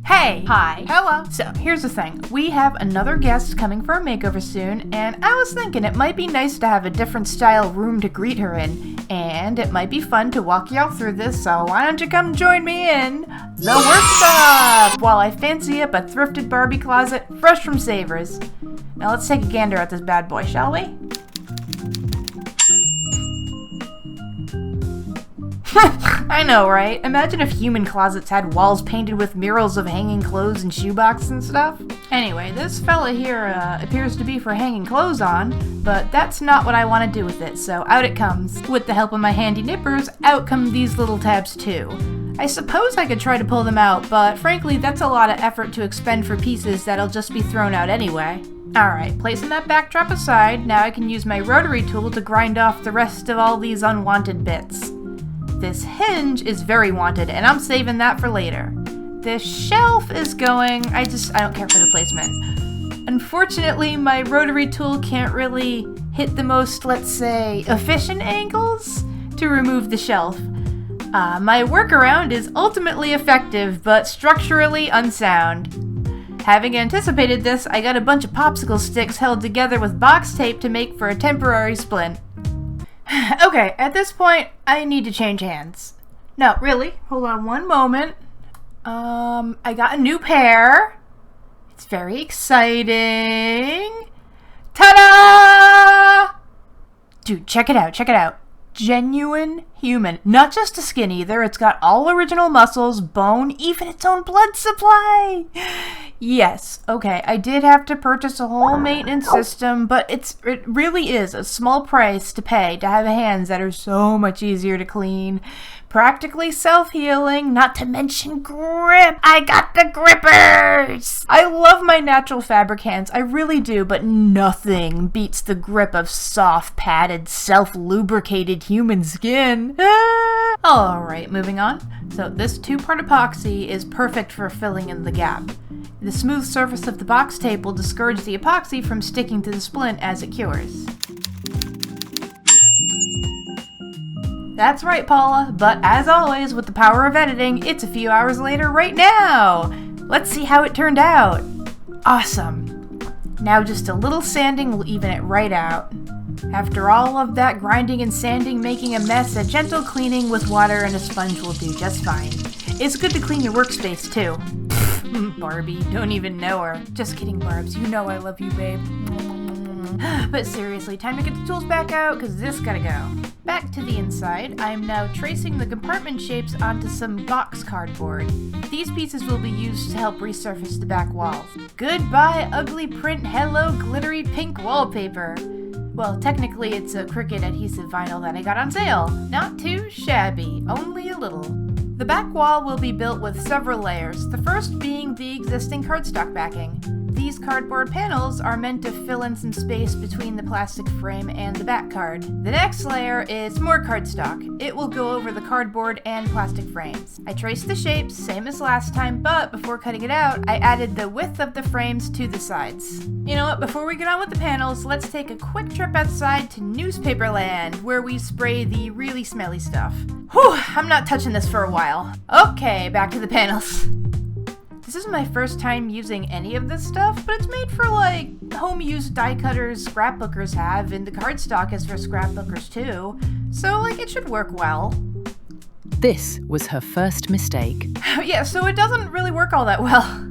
Hey! Hi. Hello. So, here's the thing. We have another guest coming for a makeover soon, and I was thinking it might be nice to have a different style room to greet her in, and it might be fun to walk y'all through this, so why don't you come join me in the workshop while I fancy up a Thrifted Barbie closet fresh from Savers. Now let's take a gander at this bad boy, shall we? I know, right? Imagine if human closets had walls painted with murals of hanging clothes and shoeboxes and stuff. Anyway, this fella here appears to be for hanging clothes on, but that's not what I want to do with it, so out it comes. With the help of my handy nippers, out come these little tabs too. I suppose I could try to pull them out, but frankly, that's a lot of effort to expend for pieces that'll just be thrown out anyway. Alright, placing that backdrop aside, now I can use my rotary tool to grind off the rest of all these unwanted bits. This hinge is very wanted, and I'm saving that for later. This shelf is going, I don't care for the placement. Unfortunately, my rotary tool can't really hit the most, let's say, efficient angles to remove the shelf. My workaround is ultimately effective, but structurally unsound. Having anticipated this, I got a bunch of popsicle sticks held together with box tape to make for a temporary splint. Okay, at this point, I need to change hands. No, really, hold on one moment. I got a new pair. It's very exciting. Ta-da! Dude, check it out. Genuine human. Not just a skin either, it's got all original muscles, bone, even its own blood supply. Yes, okay, I did have to purchase a whole maintenance system, but it really is a small price to pay to have hands that are so much easier to clean. Practically self-healing, not to mention grip. I got the grippers! I love my natural fabric hands, I really do, but nothing beats the grip of soft, padded, self-lubricated human skin. Alright, moving on. So this two-part epoxy is perfect for filling in the gap. The smooth surface of the box tape will discourage the epoxy from sticking to the splint as it cures. That's right, Paula, but as always, with the power of editing, it's a few hours later right now! Let's see how it turned out. Awesome. Now just a little sanding will even it right out. After all of that grinding and sanding making a mess, a gentle cleaning with water and a sponge will do just fine. It's good to clean your workspace, too. Barbie, don't even know her. Just kidding, Barbs, you know I love you, babe. But seriously, time to get the tools back out, because this gotta go. Back to the inside, I am now tracing the compartment shapes onto some box cardboard. These pieces will be used to help resurface the back walls. Goodbye, ugly print, hello, glittery pink wallpaper. Well, technically it's a Cricut adhesive vinyl that I got on sale. Not too shabby, only a little. The back wall will be built with several layers, the first being the existing cardstock backing. These cardboard panels are meant to fill in some space between the plastic frame and the back card. The next layer is more cardstock. It will go over the cardboard and plastic frames. I traced the shapes, same as last time, but before cutting it out, I added the width of the frames to the sides. You know what, before we get on with the panels, let's take a quick trip outside to Newspaper Land, where we spray the really smelly stuff. Whew, I'm not touching this for a while. Okay, back to the panels. This is my first time using any of this stuff, but it's made for like home-use die cutters scrapbookers have, and the cardstock is for scrapbookers too, so like it should work well. This was her first mistake. Yeah, so it doesn't really work all that well.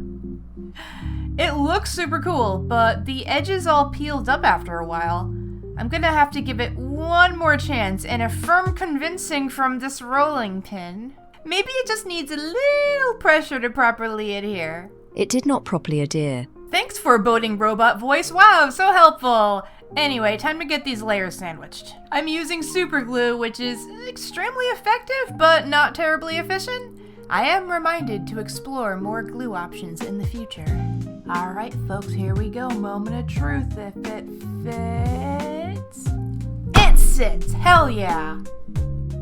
It looks super cool, but the edges all peeled up after a while. I'm gonna have to give it one more chance and a firm convincing from this rolling pin. Maybe it just needs a little pressure to properly adhere. It did not properly adhere. Thanks, foreboding robot voice. Wow, so helpful. Anyway, time to get these layers sandwiched. I'm using super glue, which is extremely effective, but not terribly efficient. I am reminded to explore more glue options in the future. Alright, folks, here we go. Moment of truth. If it fits... It sits! Hell yeah!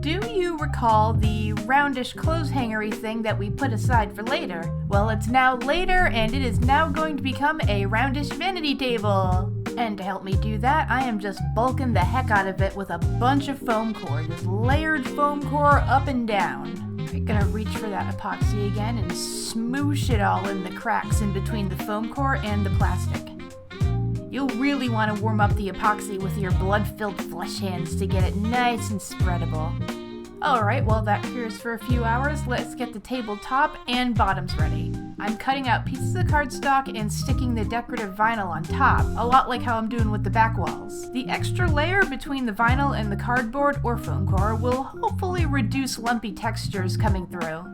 Do you recall the roundish clothes hangery thing that we put aside for later? Well, it's now later, and it is now going to become a roundish vanity table. And to help me do that, I am just bulking the heck out of it with a bunch of foam core, just layered foam core up and down. Alright, gonna reach for that epoxy again and smoosh it all in the cracks in between the foam core and the plastic. You'll really want to warm up the epoxy with your blood-filled flesh hands to get it nice and spreadable. Alright, well that cures for a few hours. Let's get the tabletop and bottoms ready. I'm cutting out pieces of cardstock and sticking the decorative vinyl on top, a lot like how I'm doing with the back walls. The extra layer between the vinyl and the cardboard or foam core will hopefully reduce lumpy textures coming through.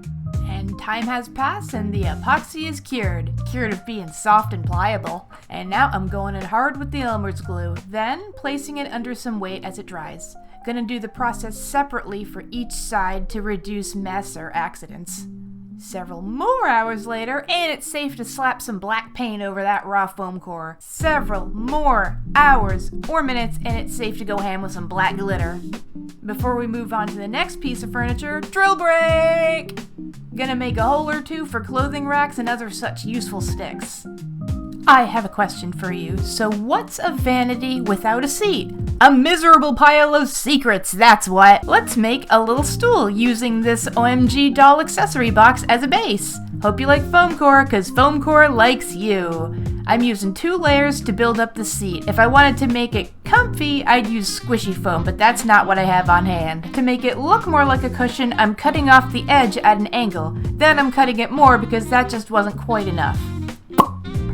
And time has passed and the epoxy is cured of being soft and pliable. And now I'm going in hard with the Elmer's glue, then placing it under some weight as it dries. Gonna do the process separately for each side to reduce mess or accidents. Several more hours later, and it's safe to slap some black paint over that raw foam core. Several more hours or minutes, and it's safe to go ham with some black glitter. Before we move on to the next piece of furniture, drill break! Gonna make a hole or two for clothing racks and other such useful sticks. I have a question for you. So what's a vanity without a seat? A miserable pile of secrets, that's what. Let's make a little stool using this OMG doll accessory box as a base. Hope you like foam core, cause foam core likes you. I'm using 2 layers to build up the seat. If I wanted to make it comfy, I'd use squishy foam, but that's not what I have on hand. To make it look more like a cushion, I'm cutting off the edge at an angle. Then I'm cutting it more because that just wasn't quite enough.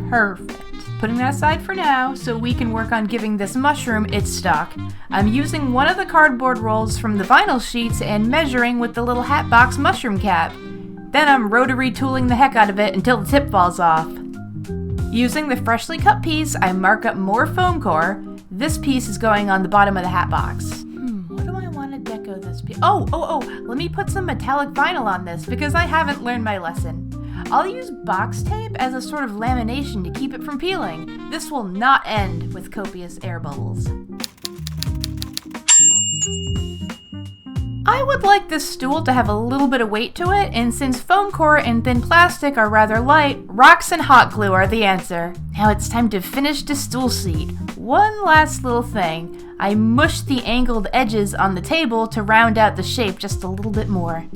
Perfect. Putting that aside for now so we can work on giving this mushroom its stock. I'm using one of the cardboard rolls from the vinyl sheets and measuring with the little hatbox mushroom cap. Then I'm rotary tooling the heck out of it until the tip falls off. Using the freshly cut piece, I mark up more foam core. This piece is going on the bottom of the hatbox. What do I want to deco this piece? Oh, let me put some metallic vinyl on this because I haven't learned my lesson. I'll use box tape as a sort of lamination to keep it from peeling. This will not end with copious air bubbles. I would like this stool to have a little bit of weight to it, and since foam core and thin plastic are rather light, rocks and hot glue are the answer. Now it's time to finish the stool seat. One last little thing. I mushed the angled edges on the table to round out the shape just a little bit more.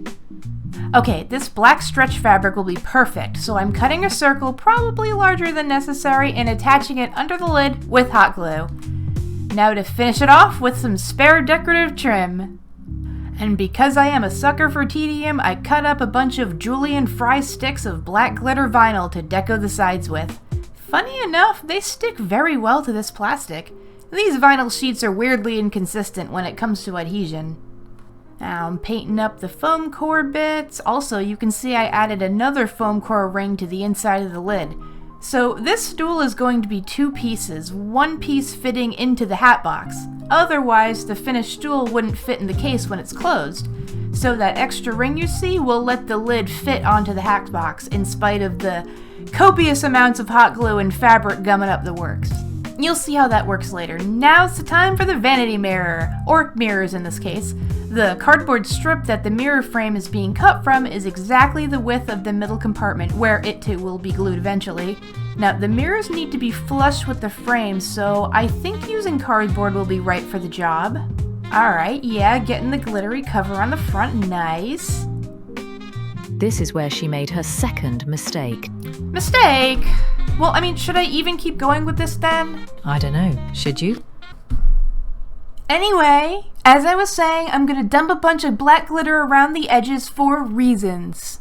Okay, this black stretch fabric will be perfect, so I'm cutting a circle probably larger than necessary and attaching it under the lid with hot glue. Now to finish it off with some spare decorative trim. And because I am a sucker for tedium, I cut up a bunch of julienne fry sticks of black glitter vinyl to deco the sides with. Funny enough, they stick very well to this plastic. These vinyl sheets are weirdly inconsistent when it comes to adhesion. Now I'm painting up the foam core bits. Also, you can see I added another foam core ring to the inside of the lid. So this stool is going to be 2 pieces, one piece fitting into the hat box. Otherwise, the finished stool wouldn't fit in the case when it's closed. So that extra ring you see will let the lid fit onto the hat box in spite of the copious amounts of hot glue and fabric gumming up the works. You'll see how that works later. Now's the time for the vanity mirror, or mirrors in this case. The cardboard strip that the mirror frame is being cut from is exactly the width of the middle compartment, where it too will be glued eventually. Now, the mirrors need to be flush with the frame, so I think using cardboard will be right for the job. Alright, yeah, getting the glittery cover on the front, nice. This is where she made her second mistake. Mistake? Well, I mean, should I even keep going with this then? I don't know. Should you? Anyway, as I was saying, I'm gonna dump a bunch of black glitter around the edges for reasons.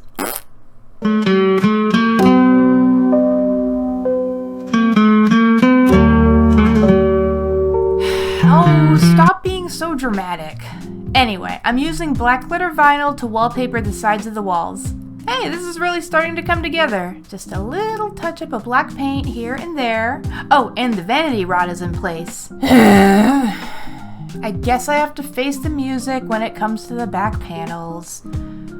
Oh, stop being so dramatic. Anyway, I'm using black glitter vinyl to wallpaper the sides of the walls. Hey, this is really starting to come together. Just a little touch up of black paint here and there. Oh, and the vanity rod is in place. I guess I have to face the music when it comes to the back panels.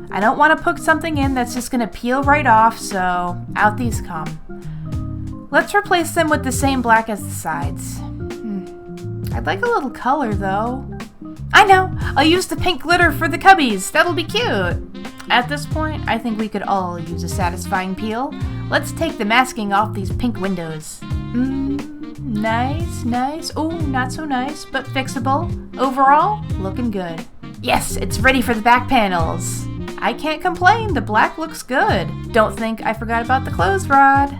I don't want to put something in that's just going to peel right off, so out these come. Let's replace them with the same black as the sides. I'd like a little color though. I know! I'll use the pink glitter for the cubbies. That'll be cute. At this point, I think we could all use a satisfying peel. Let's take the masking off these pink windows. Nice, nice. Oh, not so nice, but fixable. Overall, looking good. Yes, it's ready for the back panels. I can't complain, the black looks good. Don't think I forgot about the clothes rod.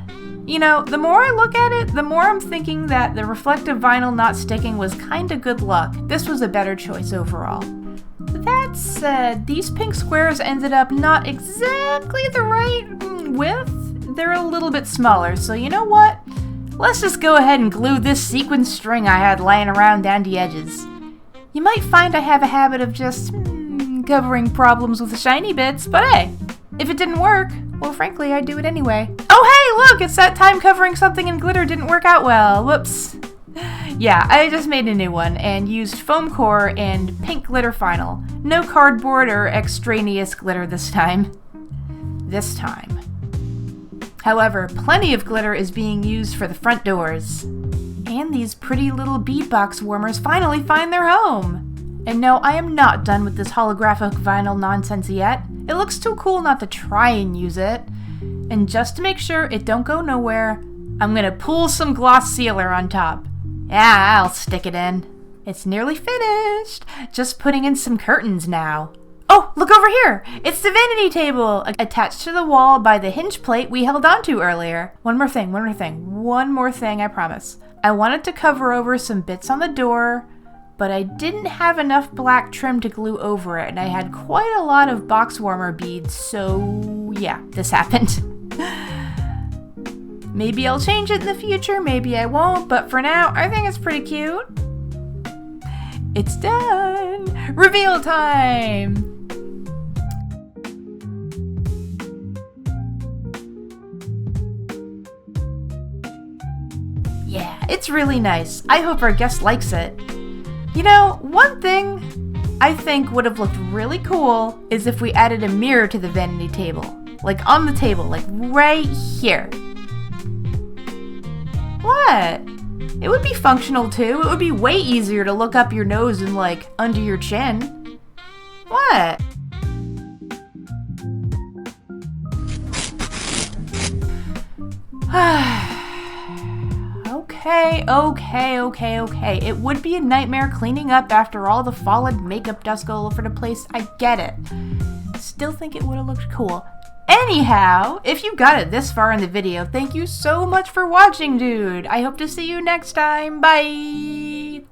You know, the more I look at it, the more I'm thinking that the reflective vinyl not sticking was kinda good luck. This was a better choice overall. That said, these pink squares ended up not exactly the right width. They're a little bit smaller, so you know what? Let's just go ahead and glue this sequin string I had laying around down the edges. You might find I have a habit of just covering problems with the shiny bits, but hey, if it didn't work, well, frankly, I'd do it anyway. Oh, hey, look, it's that time covering something in glitter didn't work out well. Whoops. Yeah, I just made a new one and used foam core and pink glitter vinyl. No cardboard or extraneous glitter this time. However, plenty of glitter is being used for the front doors. And these pretty little beadbox warmers finally find their home. And no, I am not done with this holographic vinyl nonsense yet. It looks too cool not to try and use it. And just to make sure it don't go nowhere, I'm gonna pull some gloss sealer on top. Yeah, I'll stick it in. It's nearly finished. Just putting in some curtains now. Oh, look over here! It's the vanity table, attached to the wall by the hinge plate we held onto earlier. One more thing, I promise. I wanted to cover over some bits on the door, but I didn't have enough black trim to glue over it, and I had quite a lot of box warmer beads, so yeah, this happened. Maybe I'll change it in the future, maybe I won't, but for now, I think it's pretty cute. It's done! Reveal time! Yeah, it's really nice. I hope our guest likes it. You know, one thing I think would have looked really cool is if we added a mirror to the vanity table. Like on the table, like right here. What? It would be functional too. It would be way easier to look up your nose and like under your chin. What? Okay. It would be a nightmare cleaning up after all the fallen makeup dust all over the place. I get it. Still think it would have looked cool. Anyhow, if you got it this far in the video, thank you so much for watching, dude. I hope to see you next time. Bye!